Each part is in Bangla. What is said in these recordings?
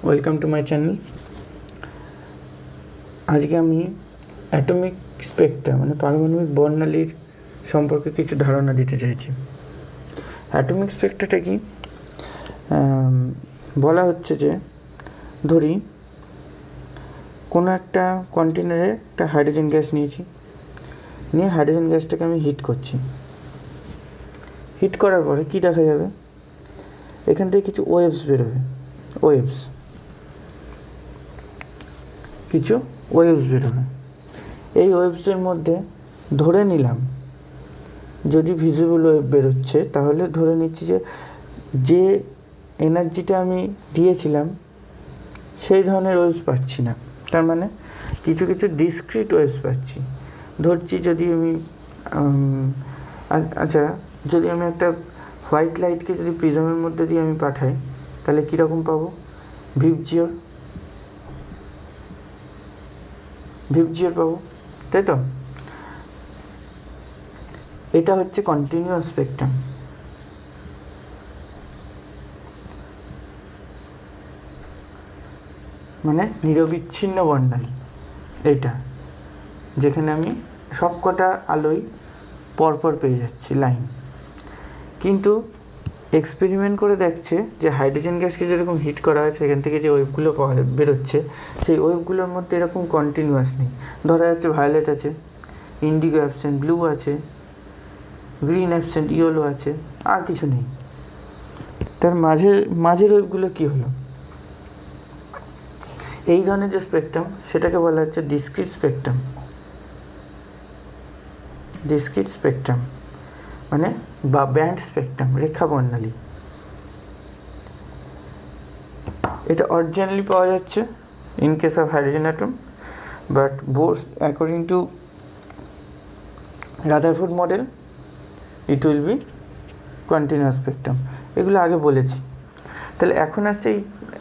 Welcome to my channel. আজকে আমি অ্যাটমিক স্পেকট্রাম মানে পারমাণবিক বর্ণালীর সম্পর্কে কিছু ধারণা দিতে চাইছি। অ্যাটমিক স্পেকট্রাটা কি? বলা হচ্ছে যে ধরি কোনো একটা কন্টেনারে একটা হাইড্রোজেন গ্যাস নিয়েছি, নিয়ে হাইড্রোজেন গ্যাসটাকে আমি হিট করছি। হিট করার পরে কি দেখা যাবে? এখান থেকে কিছু ওয়েভস বেরোবে, কিছু ওয়েভস বেরোবে। এই ওয়েভসের মধ্যে ধরে নিলাম, যদি ভিজিবল ওয়েভ বেরোচ্ছে তাহলে ধরে নিচ্ছি যে এনার্জিটা আমি দিয়েছিলাম সেই ধরনের ওয়েভস পাচ্ছি না, তার মানে কিছু কিছু ডিসক্রিট ওয়েভস পাচ্ছি। ধরছি যদি আমি যদি আমি একটা হোয়াইট লাইটকে যদি প্রিজমের মধ্যে দিয়ে আমি পাঠাই তাহলে কীরকম পাবো? ভিবজিওর পাবো, তাই তো? এটা হচ্ছে কন্টিনিউয়াস স্পেকট্রাম। মানে নিরবিচ্ছিন্ন বর্ণালী এইটা, যেখানে আমি সব কটা আলোই পরপর পেয়ে যাচ্ছি লাইন। কিন্তু এক্সপেরিমেন্ট করে দেখছে যে হাইড্রোজেন গ্যাসকে যেরকম হিট করা হয় সেখান থেকে যে ওয়েভগুলো বেরোচ্ছে সেই ওয়েভগুলোর মধ্যে এরকম কন্টিনিউয়াস নেই। ধরা যাচ্ছে ভায়োলেট আছে, ইন্ডিগো অ্যাবসেন্ট, ব্লু আছে, গ্রিন অ্যাবসেন্ট, ইয়েলো আছে, আর কিছু নেই। তার মাঝের ওয়েভগুলো কী হলো? এই ধরনের যে স্পেকট্রাম সেটাকে বলা হচ্ছে ডিসক্রিট স্পেকট্রাম মানে বা ব্যান্ড স্পেকট্রাম, রেখা বর্ণালী। এটা অরিজিনালি পাওয়া যাচ্ছে in case of hydrogen atom, but Bohr's according to Rutherford model it will be continuous spectrum. এগুলো আগে বলেছি। তাহলে এখন আসছে এই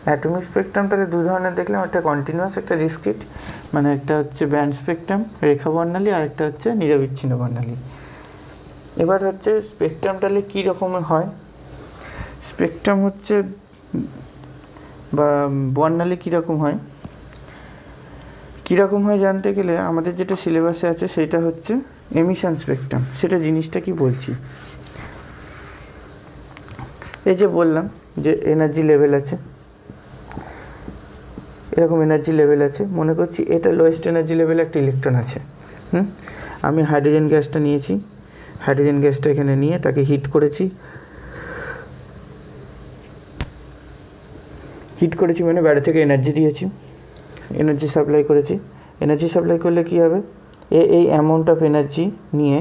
অ্যাটমিক স্পেকট্রাম। তাহলে দু ধরনের দেখলাম, একটা কন্টিনিউয়াস, একটা ডিসক্রিট। মানে একটা হচ্ছে ব্যান্ড স্পেকট্রাম, রেখা বর্ণালী, আর একটা হচ্ছে নিরবিচ্ছিন্ন বর্ণালী। এবার হচ্ছে স্পেকট্রাম তাহলে কী রকমের হয়? স্পেকট্রাম হচ্ছে বা বর্ণালী কীরকম হয় জানতে গেলে আমাদের যেটা সিলেবাসে আছে সেটা হচ্ছে এমিশন স্পেকট্রাম। সেটা জিনিসটা কি বলছি, এই যে বললাম যে এনার্জি লেভেল আছে, এরকম এনার্জি লেভেল আছে। মনে করছি এটা লোয়েস্ট এনার্জি লেভেলে একটা ইলেকট্রন আছে। আমি হাইড্রোজেন গ্যাসটা নিয়েছি, হাইড্রোজেন গ্যাসটা এখানে নিয়ে তাকে হিট করেছি মানে বাইরে থেকে এনার্জি দিয়েছি, এনার্জি সাপ্লাই করেছি। এনার্জি সাপ্লাই করলে কী হবে? এই অ্যামাউন্ট অফ এনার্জি নিয়ে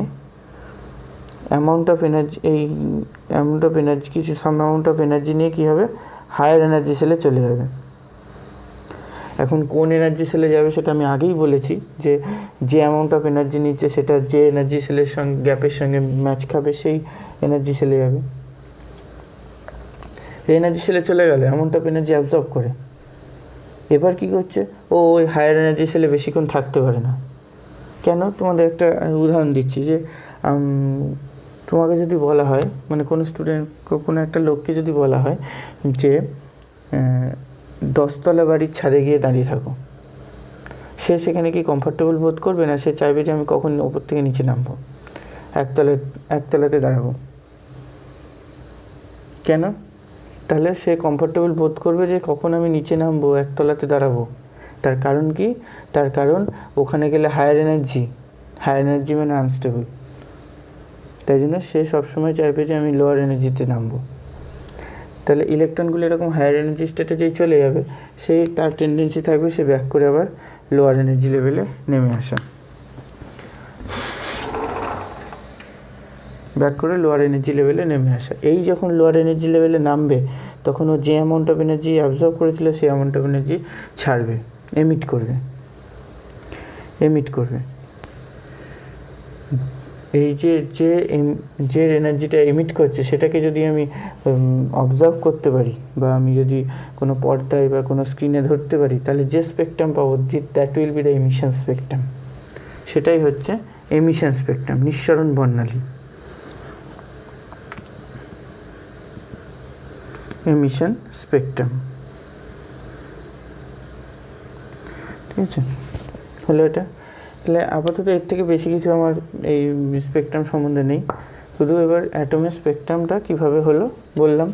কিছু সাম অ্যামাউন্ট অফ এনার্জি নিয়ে কী হবে? হায়ার এনার্জি সেলে চলে যাবে। এখন কোন এনার্জি সেলে যাবে সেটা আমি আগেই বলেছি, যে অ্যামাউন্ট অফ এনার্জি নিচ্ছে সেটা যে এনার্জি সেলের সঙ্গে গ্যাপের সঙ্গে ম্যাচ খাবে সেই এনার্জি সেলে যাবে। এই এনার্জি সেলে চলে গেলে অ্যামাউন্ট অফ এনার্জি অ্যাবজর্ব করে এবার কী করছে? ওই হায়ার এনার্জি সেলে বেশিক্ষণ থাকতে পারে না। কেন? তোমাদের একটা উদাহরণ দিচ্ছি, যে তোমাকে যদি বলা হয়, মানে কোনো কোনো একটা লোককে যদি বলা হয় যে 10তলা বাড়ির ছাদে গিয়ে দাঁড়িয়ে থাকো, সে সেখানে কি কমফর্টেবল বোধ করবে না? সে চাইবে যে আমি কখন ওপর থেকে নিচে নামবো, একতলাতে দাঁড়াবো। কেন? তাহলে সে কমফর্টেবল বোধ করবে যে কখন আমি নিচে নামবো, একতলাতে দাঁড়াবো। তার কারণ কি? তার কারণ ওখানে গেলে হায়ার এনার্জি মানে আনস্টেবল। তাই জন্য সে সবসময় চাইবে যে আমি লোয়ার এনার্জিতে নামবো। তাহলে ইলেকট্রনগুলো এরকম হায়ার এনার্জি স্টেটে যেই চলে যাবে, তার টেন্ডেন্সি থাকবে সে ব্যাক করে আবার লোয়ার এনার্জি লেভেলে নেমে আসা, এই যখন লোয়ার এনার্জি লেভেলে নামবে তখন ও যে অ্যামাউন্ট অফ এনার্জি অ্যাবজর্ব করেছিল সেই অ্যামাউন্ট অফ এনার্জি ছাড়বে, এমিট করবে। এই যে এনার্জিটা এমিট করছে সেটাকে যদি আমি অবজার্ভ করতে পারি, বা আমি যদি কোনো পর্দায় বা কোনো স্ক্রিনে ধরতে পারি, তাহলে যে স্পেকট্রাম পাবো that will be the emission spectrum. সেটাই হচ্ছে এমিশন স্পেকট্রাম, নিঃসরণ বর্ণালী। Emission spectrum. ঠিক আছে, হলো এটা। তাহলে আপাতত এর থেকে বেশি কিছু আমার এই স্পেকট্রাম সম্বন্ধে নেই, শুধু এবার অ্যাটমের স্পেকট্রামটা কীভাবে হলো বললাম।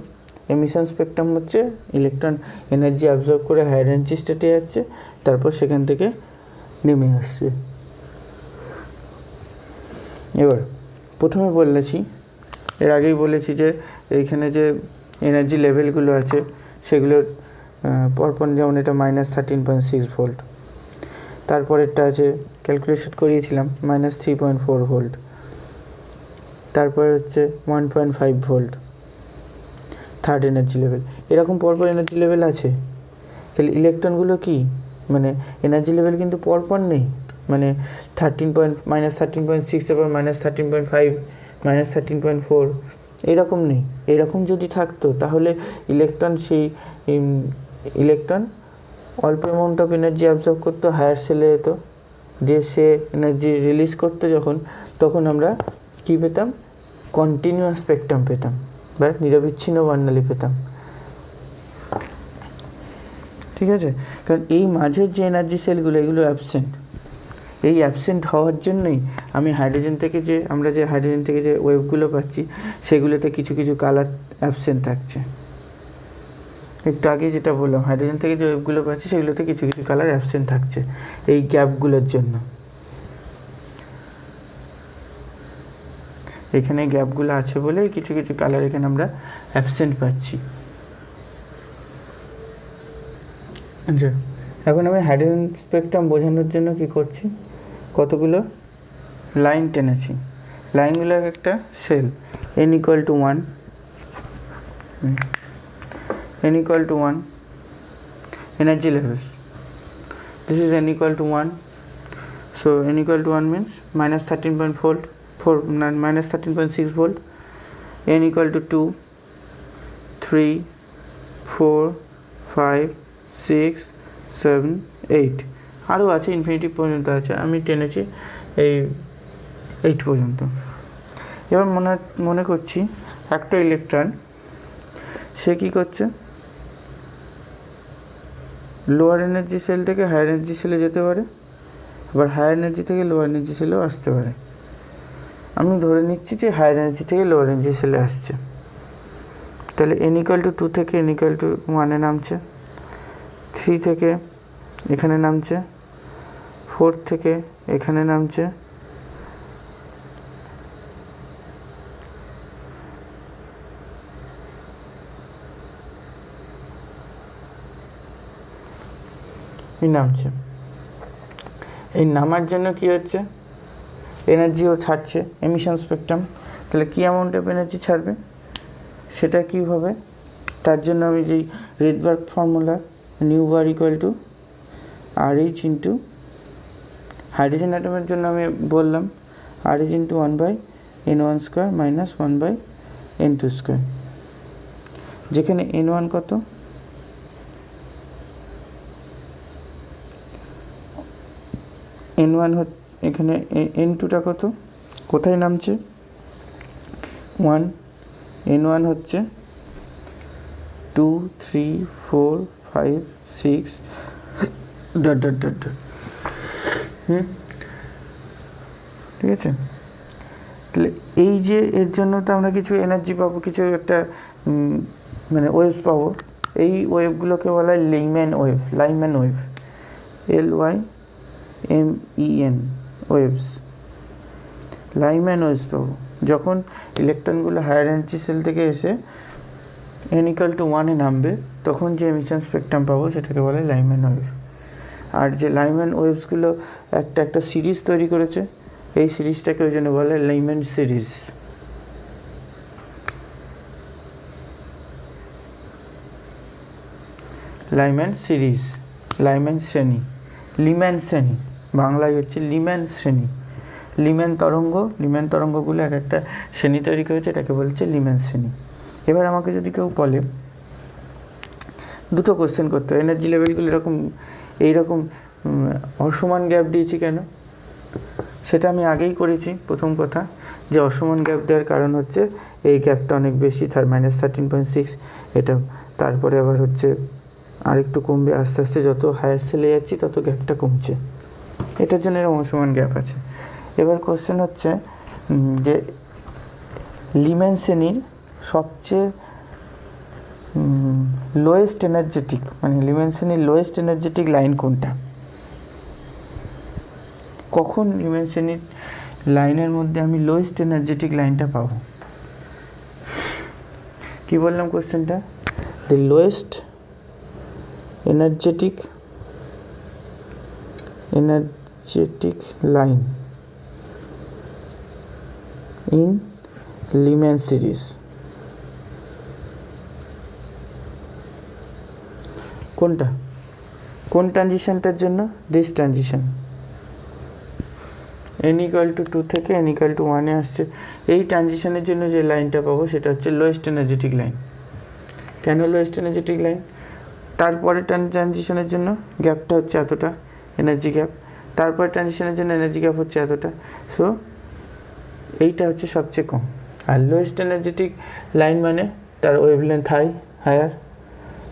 এমিশন স্পেকট্রাম হচ্ছে ইলেকট্রন এনার্জি অ্যাবজর্ব করে হায়ার এনার্জি স্টেটে যাচ্ছে, তারপর সেখান থেকে নেমে আসছে। এবার প্রথমে বলেছি, এর আগেই বলেছি যে এইখানে যে এনার্জি লেভেলগুলো আছে সেগুলোর পরপর, যেমন এটা -13.6 ভোল্ট, তারপরেরটা আছে ক্যালকুলেশন করিয়েছিলাম -3.4 ভোল্ট, তারপরে হচ্ছে 1.5 ভোল্ট থার্ড এনার্জি লেভেল। এরকম পরপর এনার্জি লেভেল আছে। তাহলে ইলেকট্রনগুলো কি মানে এনার্জি লেভেল কিন্তু পরপর নেই, মানে -13.6, তারপর -13.5, -13.4 এরকম নেই। এরকম যদি থাকতো তাহলে ইলেকট্রন অল্প অ্যামাউন্ট অফ এনার্জি অ্যাবজর্ব করতো, হায়ার সেলে যেত, দিয়ে সে এনার্জি রিলিজ করতো যখন, তখন আমরা কী পেতাম? কন্টিনিউয়াস স্পেকট্রাম পেতাম বা নিরবিচ্ছিন্ন বর্ণালী পেতাম। ঠিক আছে, কারণ এই মাঝের যে এনার্জি সেলগুলো এগুলো অ্যাবসেন্ট। এই অ্যাবসেন্ট হওয়ার জন্যই আমরা যে হাইড্রোজেন থেকে যে ওয়েভগুলো পাচ্ছি সেগুলোতে কিছু কিছু কালার অ্যাবসেন্ট থাকছে। একটু আগে যেটা বললাম, হাইড্রোজেন থেকে যে ওয়েভগুলো পাচ্ছি সেগুলোতে কিছু কিছু কালার অ্যাবসেন্ট থাকছে এই গ্যাপগুলোর জন্য। এখানে গ্যাপগুলো আছে বলে কিছু কিছু কালার এখানে আমরা অ্যাবসেন্ট পাচ্ছি। আচ্ছা, এখন আমি হাইড্রোজেন স্পেকট্রাম বোঝানোর জন্য কি করছি, কতগুলো লাইন টেনেছি। লাইনগুলো একটা sell n = 1, n = 1 energy levels. This is n = 1. So n = 1 means -13.6 volt. n = 2, 3, 4, 5, 6, 7, 8 আরও আছে, ইনফিনিটি পর্যন্ত আছে, আমি টেনেছি এই 8 পর্যন্ত। এবার মনে করছি একটা ইলেকট্রন সে কী করছে, লোয়ার এনার্জি সেল থেকে হায়ার এনার্জি সেলে যেতে পারে, আবার হায়ার এনার্জি থেকে লোয়ার এনার্জি সেলেও আসতে পারে। আমি ধরে নিচ্ছি যে হায়ার এনার্জি থেকে লোয়ার এনার্জি সেলে আসছে। তাহলে n = 2 থেকে n = 1 নামছে, 3 থেকে এখানে নামছে, 4 থেকে এখানে নামছে, নামছে। এই নামার জন্য কি হচ্ছে, এনার্জিও ছাড়ছে, এমিশন স্পেকট্রাম। তাহলে কী অ্যামাউন্ট অফ এনার্জি ছাড়বে সেটা কীভাবে, তার জন্য আমি যেই রিডবার্গ ফর্মুলা নিউ বার = RH ইন্টু হাইড্রোজেন অ্যাটমের জন্য আমি বললাম RH × 1/n1² - 1/n2², যেখানে n1 কত, n1 হচ্ছে এখানে, n2টা কত, কোথায় নামছে 1, n1 হচ্ছে 2, 3, 4, 5, 6 ... ঠিক আছে। তাহলে এই যে এর জন্য তো আমরা কিছু এনার্জি পাবো, কিছু একটা মানে ওয়েভস পাবো। এই ওয়েভগুলোকে বলা হয় Lyman wave, LYMEN waves, Lyman waves পাবো। যখন ইলেকট্রনগুলো হায়ার এনার্জি সেল থেকে এসে n = 1 নামবে, তখন যে এমিশন স্পেকট্রাম পাবো সেটাকে বলে লাইম্যান ওয়েভ। আর যে লাইম্যান ওয়েভসগুলো একটা সিরিজ তৈরি করেছে, এই সিরিজটাকে ওই জন্য বলে Lyman series. Lyman series, Lyman শ্রেণী, লিম্যান শ্রেণী, বাংলায় হচ্ছে লিম্যান শ্রেণী। লিম্যান তরঙ্গগুলো একটা শ্রেণী তৈরি করেছে, এটাকে বলছে লিম্যান শ্রেণী। এবার আমাকে যদি কেউ বলে, দুটো কোশ্চেন করতে হয়, এনার্জি লেভেলগুলো এইরকম অসমান গ্যাপ দিয়েছি কেন, সেটা আমি আগেই করেছি। প্রথম কথা যে অসমান গ্যাপ দেওয়ার কারণ হচ্ছে এই গ্যাপটা অনেক বেশি, -13.6 এটা। তারপরে আবার হচ্ছে আর একটু কমবে আস্তে আস্তে, যত হায়ার সেলে যাচ্ছি তত গ্যাপটা কমছে, এটার জন্য এরকম সমান গ্যাপ আছে। এবার কোশ্চেন হচ্ছে যে লিম্যান শ্রেণীর সবচেয়ে লোয়েস্ট এনার্জেটিক, মানে লিম্যান শ্রেণীর লোয়েস্ট এনার্জেটিক লাইন কোনটা? কখন লিম্যান শ্রেণীর লাইনের মধ্যে আমি লোয়েস্ট এনার্জেটিক লাইনটা পাবো? কি বললাম কোশ্চেনটা? The lowest energetic line in Leman series কোনটা? কোন ট্রানজিশনটার জন্য? দিস ট্রানজিশন n=2 থেকে n=1 আসছে, এই ট্রানজিশনের জন্য যে লাইনটা পাবো সেটা হচ্ছে লোয়েস্ট এনার্জেটিক লাইন। কেন লোয়েস্ট এনার্জেটিক লাইন? তারপরে ট্রানজিশনের জন্য গ্যাপটা হচ্ছে এতটা, এনার্জি গ্যাপ, তারপরে ট্রানজিশনের জন্য এনার্জি গ্যাপ হচ্ছে এতটা, সো এইটা হচ্ছে সবচেয়ে কম। আর লোয়েস্ট এনার্জেটিক লাইন মানে তার ওয়েভলেন্থ হায়ার,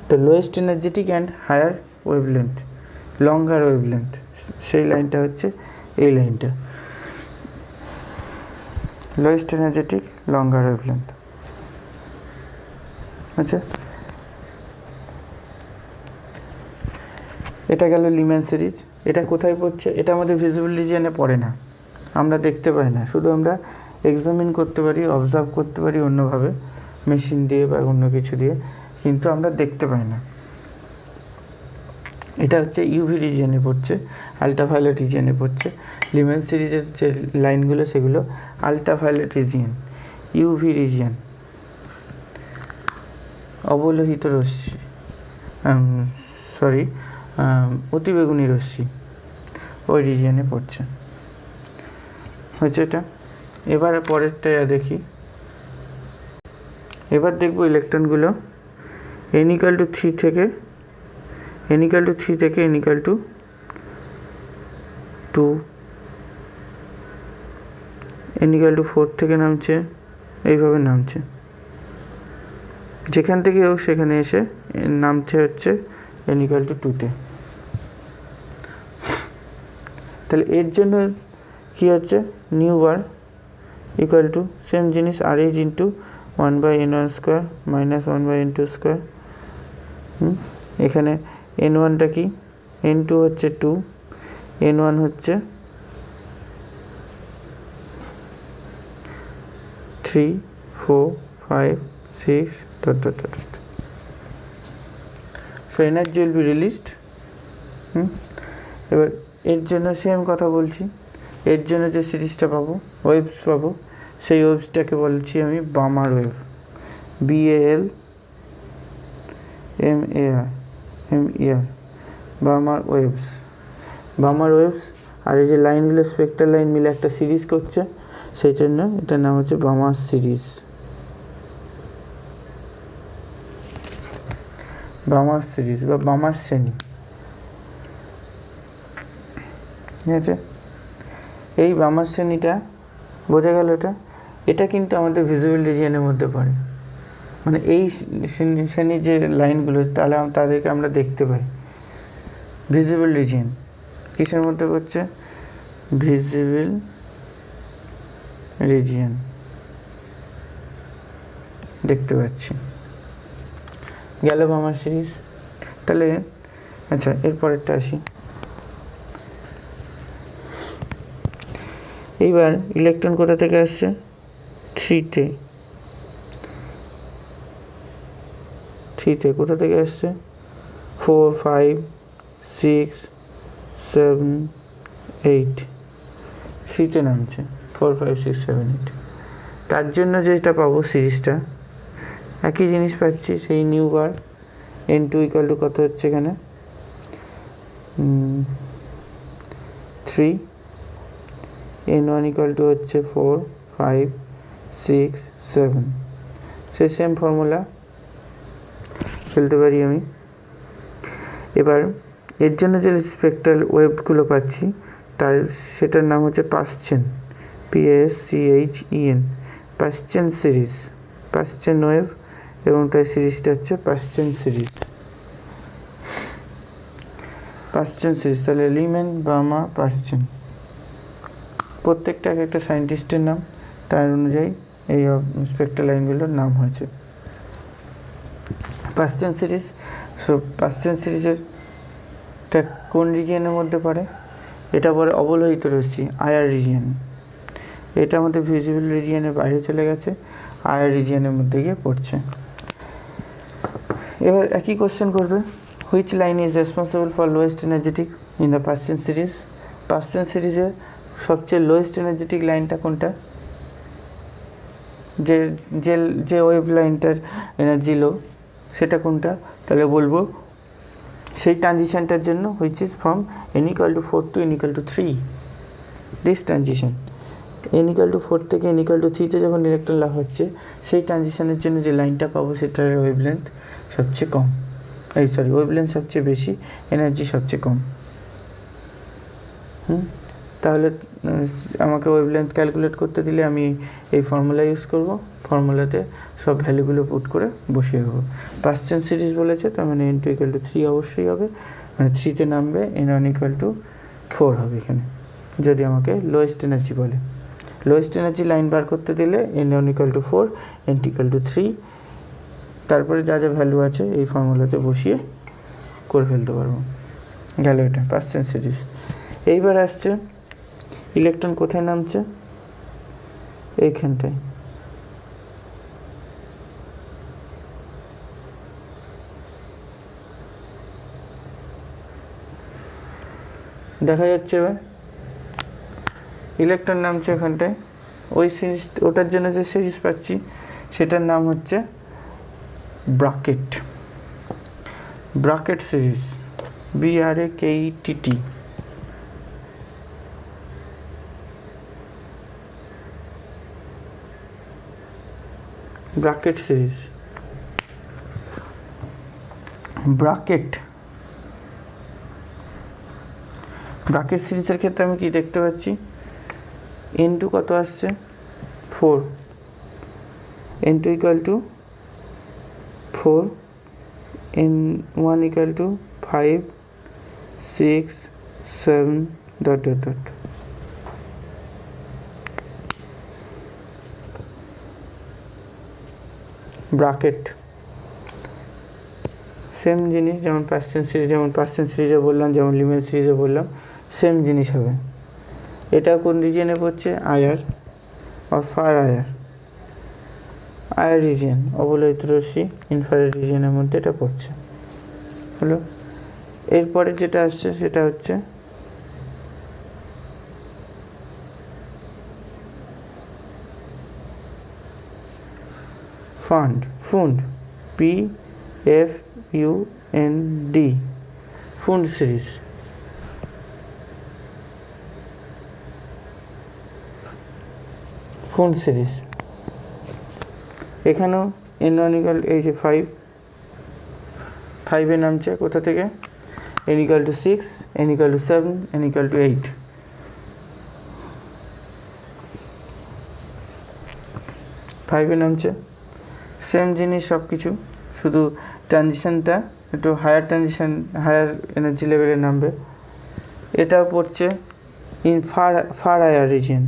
তো lowest energetic and higher wavelength, longer wavelength, সেই লাইনটা হচ্ছে এই লাইনটা, লোয়েস্ট এনার্জেটিক লঙ্গার ওয়েভলেন্থ। আচ্ছা, এটা গেল লিম্যান সিরিজ। এটা কোথায় পড়ছে? এটা আমাদের ভিজিবল রিজিয়নে পড়ে না, আমরা দেখতে পাই না, শুধু আমরা এক্সামিন করতে পারি, অবজার্ভ করতে পারি অন্যভাবে, মেশিন দিয়ে বা অন্য কিছু দিয়ে, কিন্তু আমরা দেখতে পাই না। এটা হচ্ছে ইউভি রিজিয়নে পড়ছে, আল্ট্রাভায়োলেট রিজিয়নে পড়ছে। লিম্যান সিরিজের যে লাইনগুলো সেগুলো আল্ট্রাভায়োলেট রিজিয়ন, ইউভি রিজিয়ন, অবলোহিত রশ্মি, অতিবেগুনি রশ্মি, ওই রিজিয়নে পড়ছে, হচ্ছে এটা। এবার পরেরটা দেখি, এবার দেখবো ইলেকট্রনগুলো n=3 থেকে n=2, n=4 থেকে নামছে, এইভাবে নামছে, যেখান থেকে হোক সেখানে এসে নামছে হচ্ছে n=2-তে। তাহলে এর জন্য কি হচ্ছে? New bar equal to same জিনিস RH into 1/n1² minus 1/n2²। এখানে n1টা কি? n2 হচ্ছে 2, n1 হচ্ছে 3, 4, 5, 6 ... So energy will be released. এবার এর জন্য সেম কথা বলছি, এর জন্য যে সিরিজটা পাবো, ওয়েভস পাবো, সেই ওয়েভসটাকে বলছি আমি বামার ওয়েভ, BALMAR, বামার ওয়েভস। বামার ওয়েভস আর এই যে লাইনগুলো স্পেক্ট্রাল লাইন মিলে একটা সিরিজ করছে, সেই জন্য এটার নাম হচ্ছে বামার সিরিজ, বামার সিরিজ বা বামার শ্রেণী। ঠিক আছে, এই বামার শ্রেণীটা বোঝা গেল। এটা কিন্তু আমাদের ভিজিবল রিজিয়নের মধ্যে পড়ে, মানে এই শ্রেণীর যে লাইনগুলো, তাহলে তাদেরকে আমরা দেখতে পাই। ভিজিবল রিজিয়ন কিসের মধ্যে পড়ছে? ভিজিবল রিজিয়ন দেখতে পাচ্ছি। গেল বামার সিরিজ। তাহলে আচ্ছা, এরপরেরটা আসি। এইবার ইলেকট্রন কোথা থেকে আসছে? 3-তে। কোথা থেকে আসছে? 4, 5, 6, 7, 8, 3-তে নামছে, 4, 5, 6, 7, 8। তার জন্য যেটা পাবো সিরিজটা, একই জিনিস পাচ্ছি, সেই নিউ বার n2 = কত হচ্ছে এখানে? 3, n1 = হচ্ছে 4, 5, 6, 7। সেই সেম ফর্মুলা ফেলতে পারি আমি। এবার এর জন্য যে স্পেকট্রাল ওয়েভগুলো পাচ্ছি, সেটার নাম হচ্ছে পাসচেন, PASCHEN, পাসচেন সিরিজ, পাসচেন ওয়েভ, এবং তার সিরিজটা হচ্ছে পাসচেন সিরিজ। পাশ্চেন সিরিজ, তাহলে লিমেন, বার্মা, পাশ্চেন, প্রত্যেকটা এক একটা সায়েন্টিস্টের নাম, তার অনুযায়ী এই স্পেকট্রাল লাইনগুলোর নাম হয়েছে। পাশ্চেন সিরিজ, সো পাশ্চেন সিরিজের কোন রিজিয়নের মধ্যে পড়ে? এটা পড়ে অবলোহিত রশ্মি, আয়ার রিজিয়ন। এটা আমাদের ভিজিবল রিজিয়নের বাইরে চলে গেছে, আয়ার রিজিয়নের মধ্যে গিয়ে পড়ছে। এবার একই কোশ্চেন করবে, which line is responsible for lowest energetic in the Paschen series? Paschen সিরিজের সবচেয়ে লোয়েস্ট এনার্জেটিক লাইনটা কোনটা? যে যে যে ওয়েভ লাইনটার এনার্জি লো, সেটা কোনটা? তাহলে বলবো সেই ট্রানজিশনটার জন্য which is from n=4 to n=3, this transition n=4 থেকে n=3 তে যখন ইলেকট্রন লাভ হচ্ছে, সেই ট্রানজিশনের জন্য যে লাইনটা পাবো সেটার ওয়েভলেন্থ সবচেয়ে কম, ওয়েভলেন্থ সবচেয়ে বেশি, এনার্জি সবচেয়ে কম। তাহলে আমাকে ওয়েভলেন্থ ক্যালকুলেট করতে দিলে আমি এই ফর্মুলা ইউজ করব, ফর্মুলাতে সব ভ্যালুগুলো পুট করে বসিয়ে দেবো। পাশ্চেন সিরিজ বলেছে, তার মানে n2=3 অবশ্যই হবে, মানে 3তে নামবে, n1=4 হবে এখানে, যদি আমাকে লোয়েস্ট এনার্জি বলে। লোয়েস্ট এনার্জি লাইন বার করতে দিলে n1=4, n2=3, তারপরে যা যা ভ্যালু আছে এই ফর্মুলাতে বসিয়ে করে ফেলতে পারবো। গেল এটা পাশ্চেন সিরিজ। এইবার আসছে ইলেকট্রন কোথায় নামছে? এইখানটায়। দেখা যাচ্ছে এবার ইলেকট্রন নামছে এখানটায়, ওই সিরিজ, ওটার জন্য যে সিরিজ পাচ্ছি সেটার নাম হচ্ছে bracket, bracket series, BRAKETT। Bracket series, bracket সিরিজের ক্ষেত্রে আমি কি দেখতে পাচ্ছি? n2 কত আসছে? 4, n2=4, n1=5, 6, 7 ... ব্রাকেট সেম জিনিস, যেমন পাশ্চেন সিরিজে বললাম, যেমন লিমেন সিরিজে বললাম, সেম জিনিস হবে। এটা কোন রিজিয়নে পড়ছে? আয়ার আর ফার আয়ার রিজিয়ন, অবলোহিত রশ্মি ইনফ্রারেড রিজিয়নের মধ্যে এটা পড়ছে। হলো, এরপরে যেটা আসছে সেটা হচ্ছে ফুন্ড, PFUND, ফুন্ড সিরিজ। ফুন্ড সিরিজ এখানেও n1=5, 5 নামছে কোথা থেকে? n=6, n=7, n=8। 5 নামছে, সেম জিনিস সব কিছু, শুধু ট্রানজিশনটা একটু হায়ার এনার্জি লেভেলে নামবে। এটাও পড়ছে ফার আয়ার রিজিয়ন।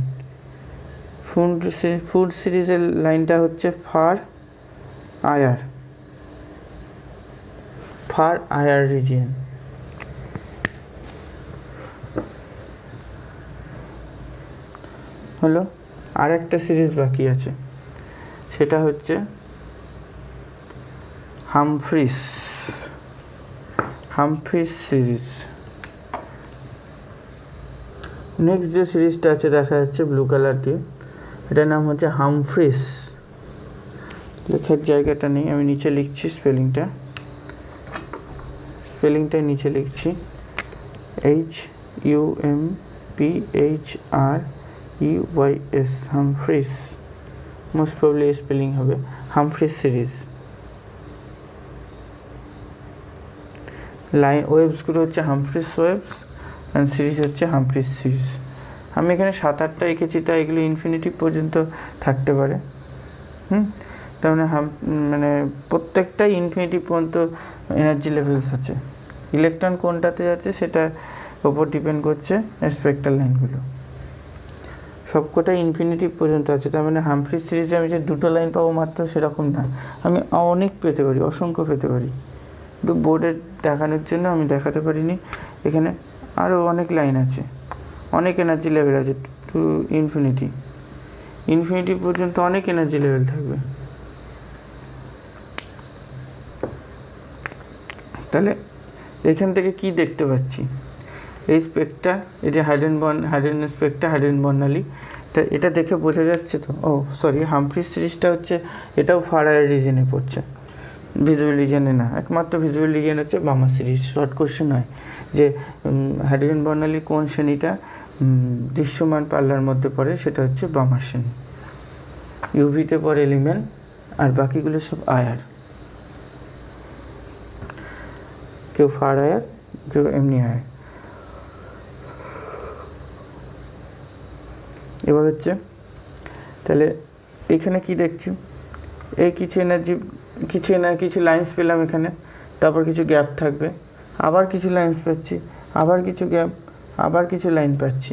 ফুড সিরিজের লাইনটা হচ্ছে ফার আয়ার রিজিয়ন। হলো, আর একটা সিরিজ বাকি আছে, সেটা হচ্ছে হামফ্রিস সিরিজ। নেক্সট যে সিরিজটা আছে দেখা যাচ্ছে ব্লু কালার দিয়ে, এটার নাম হচ্ছে হামফ্রিস। লেখার জায়গাটা নেই, আমি নিচে লিখছি স্পেলিংটা নিচে লিখছি, HUMPHREYS, Humphreys, most probably spelling হবে হামফ্রিস সিরিজ। লাইন ওয়েভসগুলো হচ্ছে হামফ্রিস ওয়েভস অ্যান্ড সিরিজ হচ্ছে হামফ্রিস সিরিজ। আমি এখানে 7-8টা এঁকেছি, তাই এগুলো ইনফিনিটি পর্যন্ত থাকতে পারে। তার মানে প্রত্যেকটাই ইনফিনিটি পর্যন্ত এনার্জি লেভেলস আছে। ইলেকট্রন কোনটাতে যাচ্ছে সেটার ওপর ডিপেন্ড করছে স্পেকট্রাল লাইনগুলো। সবকটাই ইনফিনিটি পর্যন্ত আছে, তার মানে হামফ্রিজ সিরিজে আমি যে দুটো লাইন পাবো মাত্র সেরকম না, আমি অনেক পেতে পারি, অসংখ্য পেতে পারি। কিন্তু বোর্ডে দেখানোর জন্য আমি দেখাতে পারিনি। এখানে আরও অনেক লাইন আছে, অনেক এনার্জি লেভেল আছে, টু ইনফিনিটি, ইনফিনিটি পর্যন্ত অনেক এনার্জি লেভেল থাকবে। তাহলে এখান থেকে কি দেখতে পাচ্ছি, এই স্পেকটা, এটা হাইড্রোজেন স্পেকটা, হাইড্রোজেন বর্ণালী, তা এটা দেখে বোঝা যাচ্ছে তো। ও সরি, হামফ্রিজ সিরিজটা হচ্ছে, এটাও ফারায়ার রিজনে পড়ছে, ভিজুয়াল রিজনে না। একমাত্র ভিজুয়াল রিজন হচ্ছে বামার সিরিজ। শর্ট কোশ্চেন হয় যে হাইড্রোজেন বর্ণালীর কোন শ্রেণীটা দৃশ্যমান পাল্লার মধ্যে পড়ে, সেটা হচ্ছে বামার শ্রেণী। ইউভিতে পড়ে এলিমেন্ট, আর বাকিগুলো সব আয়ার, কেউ ফার আয়ার, কেউ এমনি আয়ার। এবার হচ্ছে তাহলে এখানে কি দেখছি, এই কিছু এনার্জি, কিছু লাইন্স পেলাম এখানে, তারপর কিছু গ্যাপ থাকবে, আবার কিছু লাইন্স পাচ্ছি, আবার কিছু গ্যাপ, আবার কিছু লাইন পাচ্ছি।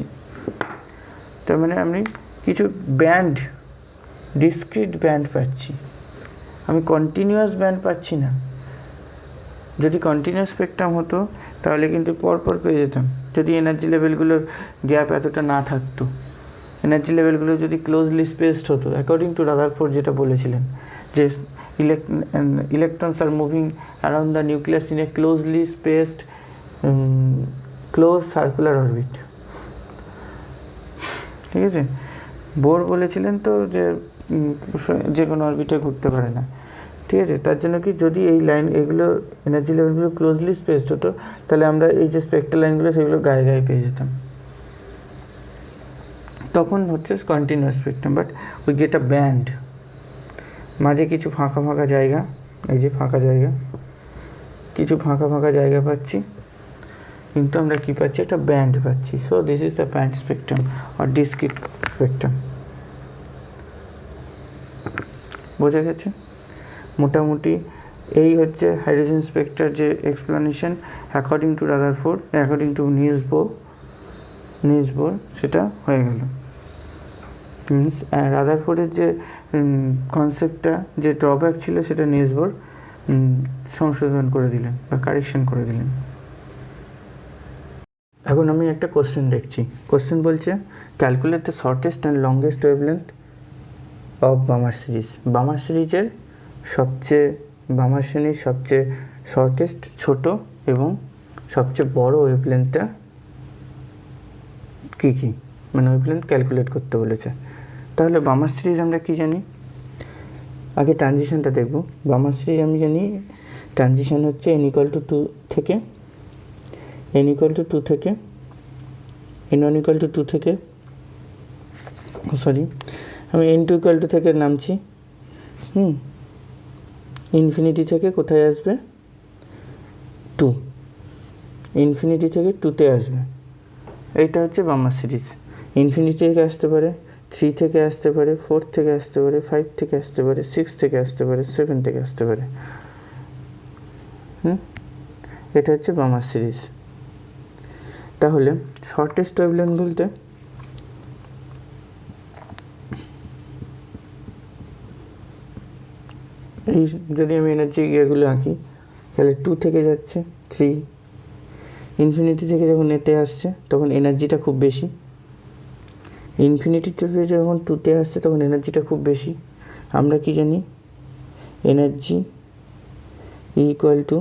তার মানে আমি কিছু ব্যান্ড, ডিসক্রিট ব্যান্ড পাচ্ছি, আমি কন্টিনিউয়াস ব্যান্ড পাচ্ছি না। যদি কন্টিনিউয়াস স্পেকট্রাম হতো তাহলে কিন্তু পরপর পেয়ে যেতাম, যদি এনার্জি লেভেলগুলোর গ্যাপ এতটা না থাকতো। এনার্জি লেভেলগুলো যদি ক্লোজলি স্পেসড হতো, অ্যাকর্ডিং টু রাদারফোর্ড যেটা বলেছিলেন যে electrons are moving around the nucleus in a closely spaced close circular orbit. ঠিক আছে, বোর বলেছিলেন তো যে কোনো অরবিটে ঘুরতে পারে না। ঠিক আছে, তার জন্য কি, যদি এই লাইন, এগুলো এনার্জি লেভেলগুলো ক্লোজলি স্পেসড হতো, তাহলে আমরা এই যে স্পেকট্রাল লাইনগুলো সেগুলো গায়ে গায়ে পেয়ে যেতাম, তখন হচ্ছে continuous spectrum. But we get a band, মাঝে কিছু ফাঁকা ফাঁকা জায়গা, এই যে ফাঁকা জায়গা, কিছু ফাঁকা ফাঁকা জায়গা পাচ্ছি, কিন্তু আমরা কী পাচ্ছি, একটা ব্যান্ড পাচ্ছি। So this is the band spectrum or discrete spectrum. বোঝা গেছে? মোটামুটি এই হচ্ছে হাইড্রোজেন স্পেকট্রার যে explanation according to Rutherford, according to Nils bore, সেটা হয়ে গেল। রাদারফোর্ডের যে কনসেপ্টটা, যে ড্রব্যাক ছিল, সেটা নিলস বোর সংশোধন করে দিলেন বা কারেকশন করে দিলেন। এখন আমি একটা কোশ্চেন দেখছি। কোশ্চেন বলছে calculate the shortest and longest wavelength of Balmer series. Balmer সিরিজের বামার শ্রেণীর সবচেয়ে শর্টেস্ট, ছোট এবং সবচেয়ে বড় ওয়েভলেন্থটা কী কী, মানে ওয়েভলেন্থ ক্যালকুলেট করতে বলেছে। তাহলে বামার সিরিজ আমরা কী জানি, আগে ট্রানজিশনটা দেখব। বামার সিরিজ আমি জানি ট্রানজিশন হচ্ছে n=2 থেকে n=2 থেকে n1=2 থেকে আমি n2=2 থেকে নামছি, ইনফিনিটি থেকে কোথায় আসবে, 2, ইনফিনিটি থেকে 2তে আসবে। এইটা হচ্ছে বামার সিরিজ। ইনফিনিটি থেকে আসতে পারে, 3 থেকে আসতে পারে, 4 থেকে আসতে পারে, 5 থেকে আসতে পারে, 6 থেকে আসতে পারে, 7 থেকে আসতে পারে। এটা হচ্ছে বামার সিরিজ। তাহলে শর্টেস্ট ওয়েভলেন্থ বলতে এই, যদি আমি এনার্জি ইয়েগুলো আঁকি, তাহলে 2 থেকে যাচ্ছে 3, ইনফিনিটি থেকে যখন এতে আসছে তখন এনার্জিটা খুব বেশি, ইনফিনিটি থেকে যখন 2তে আসছে তখন এনার্জিটা খুব বেশি। আমরা কি জানি, এনার্জি =hc/λ,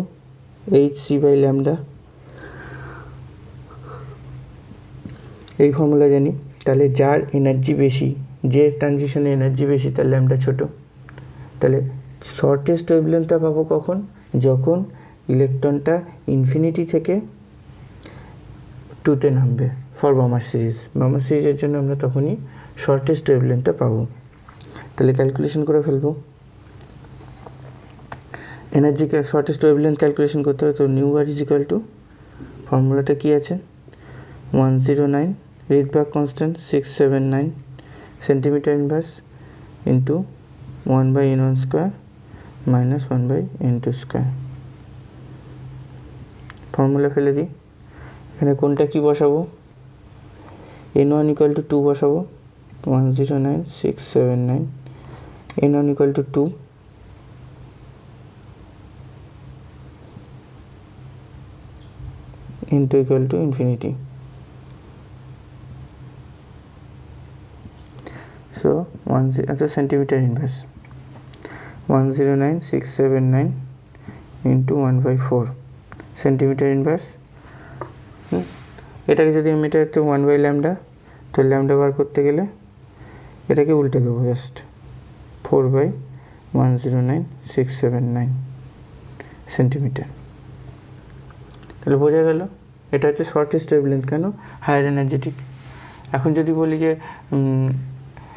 এই ফর্মুলা জানি। তাহলে যার এনার্জি বেশি, যে ট্রানজিশনে এনার্জি বেশি, তার ল্যামডা ছোট। তাহলে শর্টেস্ট ওয়েভলেন্থটা পাবো কখন, যখন ইলেকট্রনটা ইনফিনিটি থেকে 2তে নামবে ফর বামার সিরিজ। বামার সিরিজের জন্য আমরা তখনই শর্টেস্ট ওয়েভলেন্থটা পাবো। তাহলে ক্যালকুলেশন করে ফেলবো। এনার্জিকে শর্টেস্ট ওয়েভলেন্থ ক্যালকুলেশন করতে হবে, তো নিউ আর ফর্মুলাটা কী আছে, 109, Rydberg constant 679 centimetre inverse into 1/n1² - 1/n2²। Formula ফেলে দিই। এখানে কোনটা কি বসাবো, n1 ইকুয়াল টু 2 বসাবো, 109679, n1 equal to 2, n2 equal to infinity. So centimetre inverse 109679 into 1/4 centimetre inverse. এটাকে যদি মিটার তো 1/λ, তো ল্যামডা বার করতে গেলে এটাকে উল্টে দেবো, জাস্ট 4/109679 সেন্টিমিটার। তাহলে বোঝা গেল এটা হচ্ছে শর্টেস্ট ওয়েভলেন্থ। কেন? Higher energetic. এখন যদি বলি যে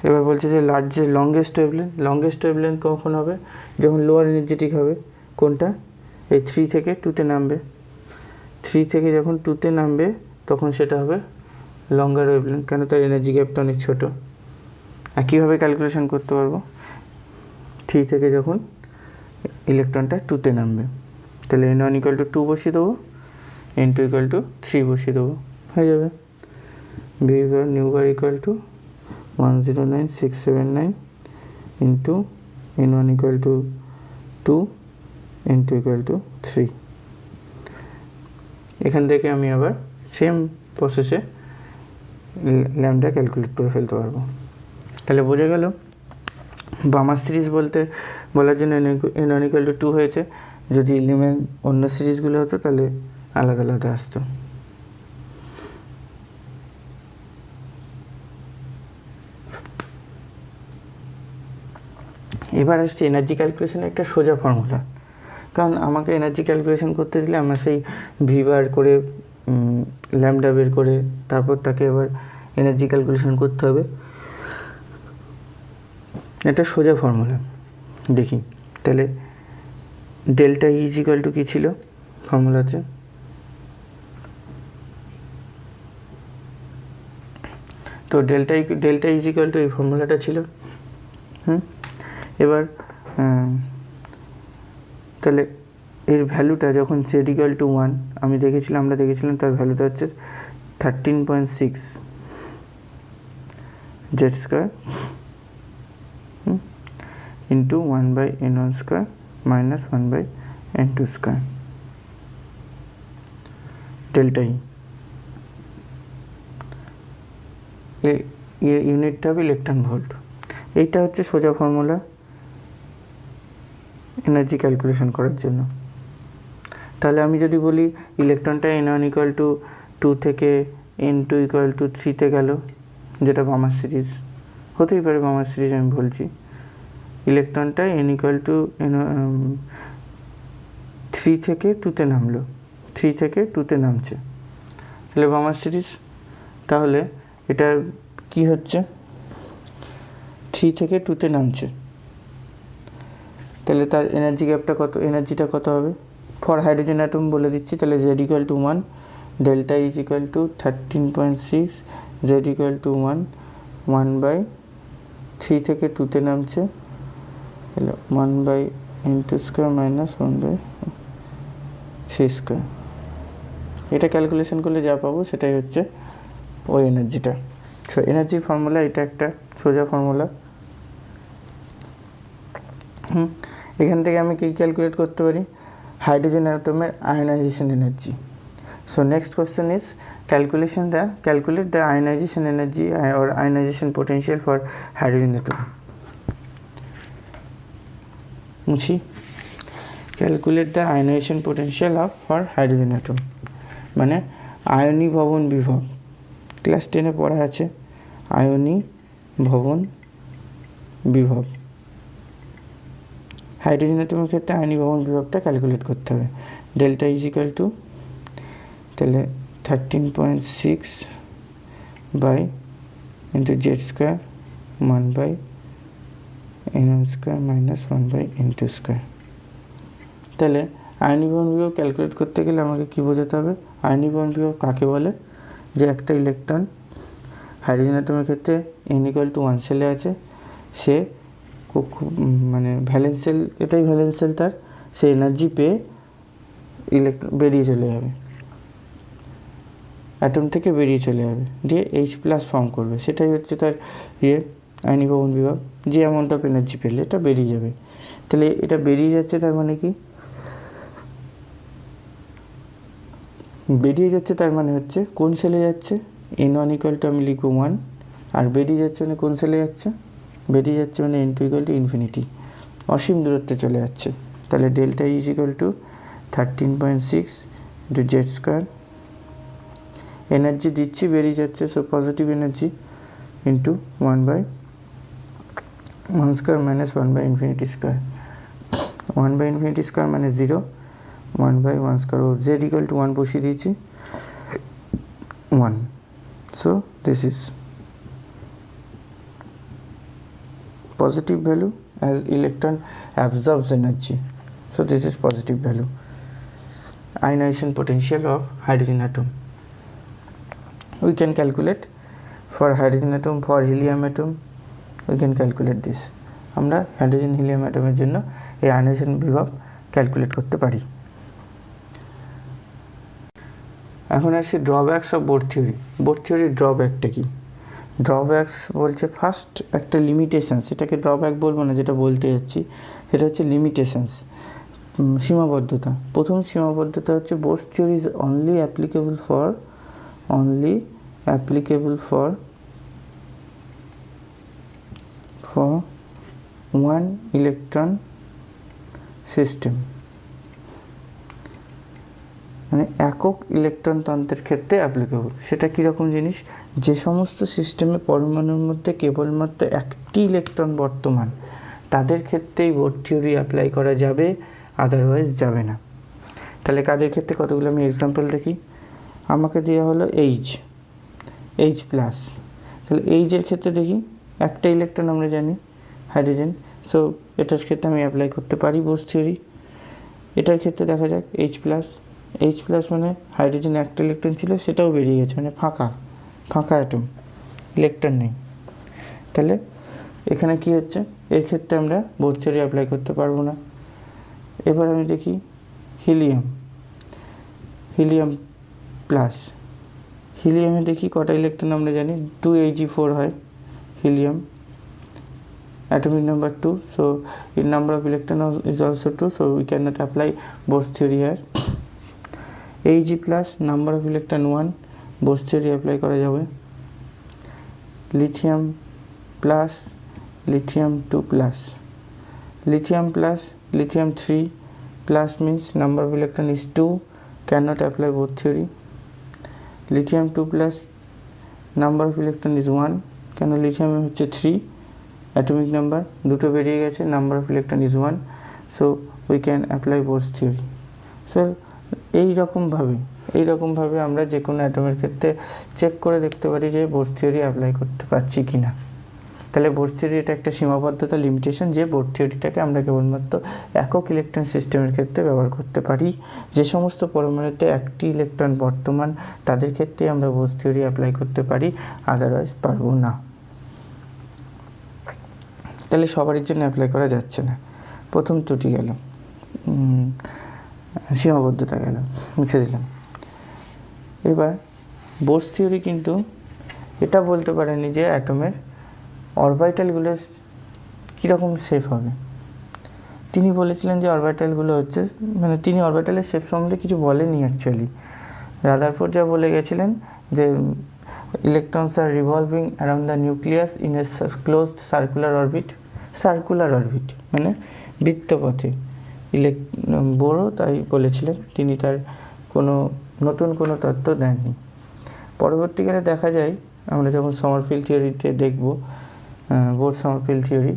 এবার বলছে যে লংগেস্ট ওয়েভলেন্থ কখন হবে? যখন লোয়ার এনার্জেটিক হবে। কোনটা? এই 3 থেকে 2-তে নামবে। 3 থেকে যখন 2-তে নামবে তখন সেটা হবে লঙ্গার ওয়েভলেন্থ। কেন? তার এনার্জি গ্যাপটা অনেক ছোটো। আর কীভাবে ক্যালকুলেশন করতে পারবো? 3 থেকে যখন ইলেকট্রনটা 2-তে নামবে, তাহলে n1 ইকুয়াল টু 2 বসিয়ে দেবো, n2 ইকুয়াল টু 3 বসিয়ে দেবো, হয়ে যাবে। v bar new bar equal to 109679 into n1 equal to 2, n2 equal to 3। এখান থেকে আমি আবার সেম প্রসেসে ল্যামডা ক্যালকুলেট করে ফেলতে পারবো। তাহলে বোঝা গেল বামার সিরিজ বলার জন্য n1 ইকুয়াল টু 2 হয়েছে। যদি এলিমেন্ট অন্য সিরিজগুলো হতো তাহলে আলাদা আলাদা আসতো। এবার আসছে এনার্জি ক্যালকুলেশনের একটা সোজা ফর্মুলা। কারণ আমাকে এনার্জি ক্যালকুলেশন করতে দিলে আমার সেই ভি বার করে ল্যামডা বের করে তারপর তাকে এবার এনার্জি ক্যালকুলেশন করতে হবে। এটা সোজা ফর্মুলা, দেখি তাহলে delta E is equal to কী ছিল ফর্মুলাতে? তো ডেল্টা ইজ ইকুয়াল টু এই ফর্মুলাটা ছিল। এবার তাহলে এর ভ্যালুটা যখন z ইকুয়াল টু 1 আমরা দেখেছিলাম তার ভ্যালুটা হচ্ছে 13.6 Z square into 1/n1 square minus 1/n2 square delta ই। এর ইউনিটটা হবে ইলেকট্রন ভোল্ট। এইটা হচ্ছে সোজা ফর্মুলা এনার্জি ক্যালকুলেশন করার জন্য। তাহলে আমি যদি বলি ইলেকট্রনটা n1 ইকুয়াল টু 2 থেকে n2 ইকুয়াল টু 3-তে গেল, যেটা বামার সিরিজ হতেই পারে, বামার সিরিজ আমি বলছি। ইলেকট্রনটা n ইকুয়াল টু 3 থেকে 2-তে নামলো, 3 থেকে 2-তে নামছে, তাহলে বামার সিরিজ। তাহলে এটা কি হচ্ছে? 3 থেকে 2-তে নামছে, তাহলে তার এনার্জি গ্যাপটা কত? এনার্জিটা কত হবে? ফর হাইড্রোজেন অ্যাটম বলে দিচ্ছি। তাহলে z equal to 1, delta is equal two 13.6, z equal to 1/3 থেকে 2-তে নামছে, তাহলে 1/n2 স্কোয়ার মাইনাস 1/3 স্কোয়ার। এটা ক্যালকুলেশন করলে যা পাবো সেটাই হচ্ছে ওই এনার্জিটা। এনার্জির ফর্মুলা এটা একটা সোজা ফর্মুলা। এখান থেকে আমি কী ক্যালকুলেট করতে পারি? হাইড্রোজেন অ্যাটমের ionization energy. So next question is calculate the ionization energy or ionization potential for hydrogen atom. মুছি calculate the ionization potential for hydrogen atom, মানে আয়নী ভবন বিভব। ক্লাস 10-এ পড়া আছে আয়নী ভবন বিভব। হাইড্রোজেন অ্যাটমের ক্ষেত্রে আয়নী ভবন বিভবটা ক্যালকুলেট করতে হবে। ডেল্টা ইজ ইকুয়াল টু তাহলে 13.6 by into Z square 1/n1 square minus 1/n2 square. তাহলে আয়নী ভবন বিভব ক্যালকুলেট করতে গেলে আমাকে কী বোঝাতে হবে? আয়নী ভবন বিভব কাকে বলে? যে একটা ইলেকট্রন হাইড্রোজেন অ্যাটমের ক্ষেত্রে n ইকুয়াল টু 1 সেলে আছে, সে মানে ভ্যালেন্স সেল, এটাই ভ্যালেন্স সেল, তার সে এনার্জি পেয়ে বেরিয়ে চলে যাবে। অ্যাটম থেকে বেরিয়ে চলে যাবে, দিয়ে H প্লাস ফর্ম করবে, সেটাই হচ্ছে তার আয়নিক ভবন বিভব। যে অ্যামাউন্ট অফ এনার্জি পেলে এটা বেরিয়ে যাবে। তাহলে এটা বেরিয়ে যাচ্ছে, তার মানে কি বেরিয়ে যাচ্ছে, তার মানে হচ্ছে কোন সেলে যাচ্ছে, N1 = আমি লিখবো 1, আর বেরিয়ে যাচ্ছে মানে কোন সেলে যাচ্ছে, বেরিয়ে যাচ্ছে মানে N2 = ইনফিনিটি, অসীম দূরত্বে চলে যাচ্ছে। তাহলে ডেল্টা E = 13.6 × z²। এনার্জি দিচ্ছি, বেরিয়ে যাচ্ছে, সো পজিটিভ এনার্জি ইন্টু 1/1² - 1/∞²। 1/∞² মানে 0, 1/1²। ও z = 1 বসিয়ে দিয়েছি, 1। So this is positive value as electron absorbs energy. So this is positive value. Ionization potential of hydrogen atom. We can calculate for hydrogen atom, for helium atom. We can calculate this. আমরা হাইড্রোজেন হিলিয়াম অ্যাটমের জন্য এই আয়নাইজেশন বিভব ক্যালকুলেট করতে পারি। এখন আসি drawbacks of Bohr theory. Bohr থিওরির ড্রব্যাকটা কি? ড্রব্যাকস বলছে ফার্স্ট একটা লিমিটেশনস, এটাকে ড্রব্যাক বলবো না, যেটা বলতে যাচ্ছি সেটা হচ্ছে লিমিটেশনস, সীমাবদ্ধতা। প্রথম সীমাবদ্ধতা হচ্ছে Bohr's theory is only applicable for one electron system, মানে একক ইলেকট্রন তন্ত্রের ক্ষেত্রে অ্যাপ্লিকেবল। সেটা কীরকম জিনিস? যে সমস্ত সিস্টেমে পরমাণুর মধ্যে কেবলমাত্র একটি ইলেকট্রন বর্তমান, তাদের ক্ষেত্রেই বোর থিওরি অ্যাপ্লাই করা যাবে, আদারওয়াইজ যাবে না। তাহলে কাদের ক্ষেত্রে কতগুলো আমি এক্সাম্পল দেখি। আমাকে দেওয়া হলো H প্লাস, তাহলে এইচের ক্ষেত্রে দেখি একটা ইলেকট্রন আমরা জানি হাইড্রোজেন, সো এটার ক্ষেত্রে আমি অ্যাপ্লাই করতে পারি বোরস থিওরি। এটার ক্ষেত্রে দেখা যাক H প্লাস মানে হাইড্রোজেন একটা ইলেকট্রন ছিল, সেটাও বেরিয়ে গেছে, মানে ফাঁকা অ্যাটম, ইলেকট্রন নেই। তাহলে এখানে কি হচ্ছে, এর ক্ষেত্রে আমরা বোর থিওরি অ্যাপ্লাই করতে পারবো না। এবার আমি দেখি হিলিয়াম প্লাস, হিলিয়ামে দেখি কটা ইলেকট্রন আমরা জানি 2Ag4 হয় helium, atomic number 2, so in number of electron is also 2, so we cannot apply Bohr's theory here. Ag plus, number of electron 1, Bohr's theory apply করা যাবে। lithium plus, lithium 2 plus, lithium 3 plus means number of electron is 2, cannot apply Bohr theory। lithium 2 plus, number of electron is 1, কেন লিথিয়াম হচ্ছে 3, অ্যাটমিক নাম্বার দুটো বেরিয়ে গেছে, number of electron is 1, so we can apply Bohr's theory. সো এইরকমভাবে আমরা যে কোনো অ্যাটমের ক্ষেত্রে চেক করে দেখতে পারি যে বোরস থিওরি অ্যাপ্লাই করতে পারছি কি না। তাহলে বোরস থিওরি এটা একটা সীমাবদ্ধতা, লিমিটেশন, যে বোর থিওরিটাকে আমরা কেবলমাত্র একক ইলেকট্রন সিস্টেমের ক্ষেত্রে ব্যবহার করতে পারি। যে সমস্ত পরমাণুতে একটি ইলেকট্রন বর্তমান, তাদের ক্ষেত্রে আমরা বোরস থিওরি অ্যাপ্লাই করতে পারি, আদারওয়াইজ পারবো না। তাহলে সবারই জন্য অ্যাপ্লাই করা যাচ্ছে না। প্রথম ত্রুটি গেল, সীমাবদ্ধতা গেল, মুছে দিলাম। এবার বোরস থিওরি কিন্তু এটা বলতে পারেনি যে অ্যাটমের অরবিটালগুলো কীরকম শেপ হবে। তিনি বলেছিলেন যে অরবিটালগুলো হচ্ছে, মানে তিনি অরবিটালের শেপ সম্বন্ধে কিছু বলেনি অ্যাকচুয়ালি। রাদারফোর্ড যা বলে গেছিলেন যে electrons are revolving around the nucleus in a closed circular orbit মানে বৃত্তপথে। বোরও তাই বলেছিলেন, তিনি তার নতুন কোনো তত্ত্ব দেননি। পরবর্তীকালে দেখা যায়, আমরা যখন সমারফিল্ড থিওরিতে দেখব বোর সমারফিল্ড থিওরি,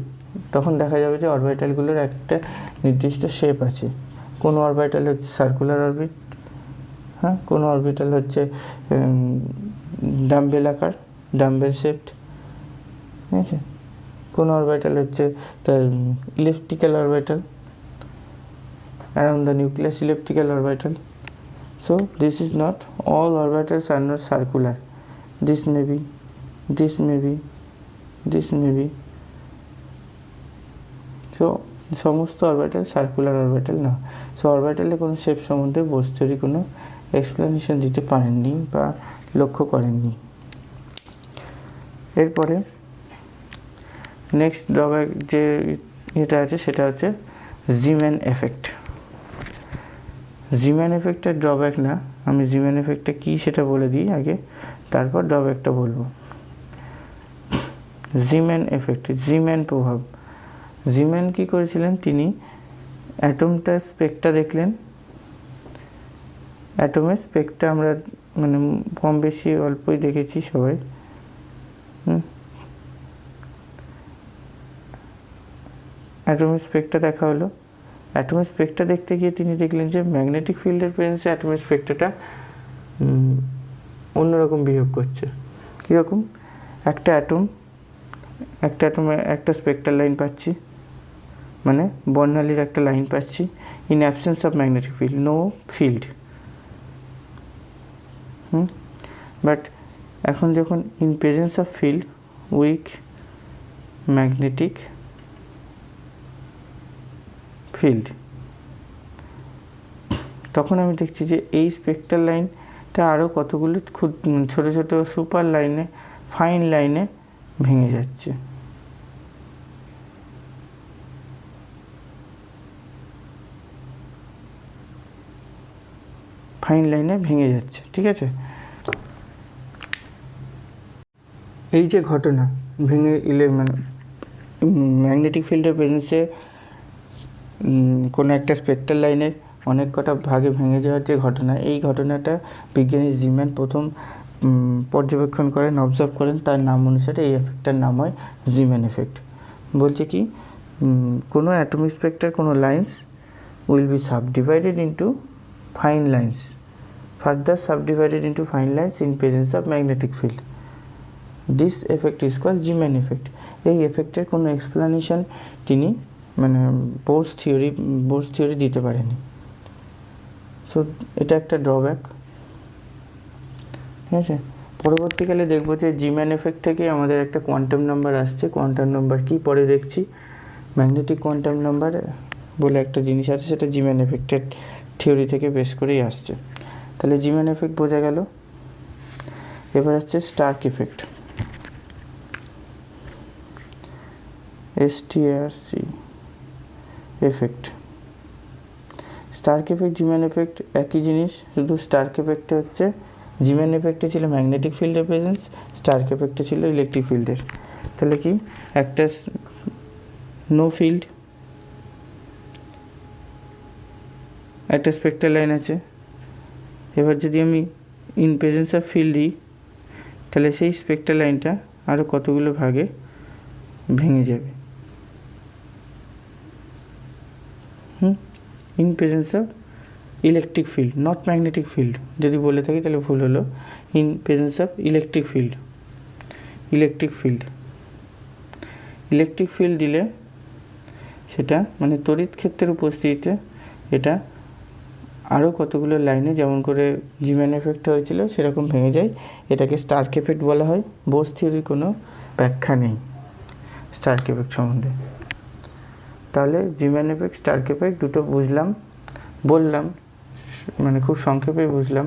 তখন দেখা যাবে যে অরবিটালগুলোর একটা নির্দিষ্ট শেপ আছে। কোনো অরবিটাল হচ্ছে সার্কুলার অরবিট, হ্যাঁ, কোনো অরবিটাল হচ্ছে ডাম্বেল আকার, ডাম্বেল শেপড, ঠিক আছে। কোনো অরবিটাল হচ্ছে তার elliptical orbital, around the nucleus elliptical orbital. So this is not, all orbitals are not circular, this may be, so সমস্ত অরবিটাল সার্কুলার অরবিটাল না। সো অরবিটালে কোনো শেপ সম্বন্ধে বোরস থিওরি কোনো এক্সপ্লেনেশন দিতে পারেননি বা লক্ষ্য করেননি। এরপরে নেক্সট ড্রব্যাক যে এটা আছে সেটা হচ্ছে জিম্যান এফেক্ট। জিম্যান এফেক্টের ড্রব্যাক না, আমি জিম্যান এফেক্টটা কী সেটা বলে দিই আগে, তারপর ড্রব্যাকটা বলবো। জিম্যান এফেক্ট, জিম্যান প্রভাব। জিম্যান কী করেছিলেন, তিনি অ্যাটমটার স্পেকটা দেখলেন। অ্যাটমের স্পেকটা আমরা মানে কম বেশি অল্পই দেখেছি সবাই। অ্যাটমের স্পেকটা দেখা হলো। অ্যাটমের স্পেকটা দেখতে গিয়ে তিনি দেখলেন যে ম্যাগনেটিক ফিল্ডের প্রেজেন্সে অ্যাটমের স্পেকটাটা অন্যরকম বিহেভ করছে। কীরকম? একটা অ্যাটমে একটা স্পেকট্রাল লাইন পাচ্ছি, মানে বর্ণালীর একটা লাইন পাচ্ছি, in absence of magnetic field, no field. But এখন যখন in presence of field, weak magnetic field, তখন আমি দেখছি যে এই স্পেকট্রাল লাইনটা আরও কতগুলো ছোটো ছোটো সুপার লাইনে, ফাইন লাইনে ভেঙে যাচ্ছে। ফাইন লাইনে ভেঙে যাচ্ছে, ঠিক আছে। এই যে ঘটনা ভেঙে মানে ম্যাগনেটিক ফিল্ডের প্রেজেন্সে কোনো একটা স্পেকট্রাল লাইনের অনেক কটা ভাগে ভেঙে যাওয়ার যে ঘটনা, এই ঘটনাটা বিজ্ঞানী জিম্যান প্রথম পর্যবেক্ষণ করেন, অবজার্ভ করেন। তার নাম অনুসারে এই এফেক্টটার নাম হয় জিম্যান এফেক্ট। বলছে কি, কোনো অ্যাটমিক স্পেকট্রার কোনো lines will be subdivided into fine lines, further subdivided into fine lines in presence of magnetic field. This effect is called Zeeman effect. এই এফেক্টের কোনো এক্সপ্লানেশন তিনি মানে বোরস থিওরি দিতে পারেনি। সো এটা একটা ড্রব্যাক, ঠিক আছে। পরবর্তীকালে দেখব যে জিম্যান এফেক্ট থেকে আমাদের একটা কোয়ান্টাম নাম্বার আসছে। কোয়ান্টাম নাম্বার কি পরে দেখছি। ম্যাগনেটিক কোয়ান্টাম নাম্বার বলে একটা জিনিস আছে, সেটা জিম্যান এফেক্টের থিওরি থেকে বেশ করেই আসছে। তাহলে জিম্যান এফেক্ট বোঝা গেল। এবার হচ্ছে Stark effect, STARC effect. Stark effect, Zeeman effect একই জিনিস, শুধু স্টার্ক এফেক্টে হচ্ছে, জিম্যান এফেক্টে ছিল ম্যাগনেটিক ফিল্ডের প্রেজেন্স, স্টার্ক এফেক্টে ছিল ইলেকট্রিক ফিল্ডের। তাহলে কি, একটা নো ফিল্ড, একটা স্পেকট্রাল লাইন আছে। এবার যদি আমি ইন প্রেজেন্স অফ ফিল্ড দিই, তাহলে সেই স্পেকট্রাল লাইনটা আরও কতগুলো ভাগে ভেঙে যাবে। In presence of electric field, not magnetic field. যদি বলে থাকি তাহলে ভুল হলো। In presence of electric field, electric field দিলে সেটা মানে তড়িৎ ক্ষেত্রের উপস্থিতিতে এটা আরও কতগুলো লাইনে, যেমন করে জিম্যান এফেক্ট হয়েছিল সেরকম ভেঙে যায়। এটাকে স্টার্ক এফেক্ট বলা হয়। বোরস থিওরির কোনো ব্যাখ্যা নেই স্টার্ক এফেক্ট সম্বন্ধে। তাহলে জিম্যান এফেক্ট, স্টার্ক এফেক্ট দুটো বললাম, মানে খুব সংক্ষেপে বুঝলাম।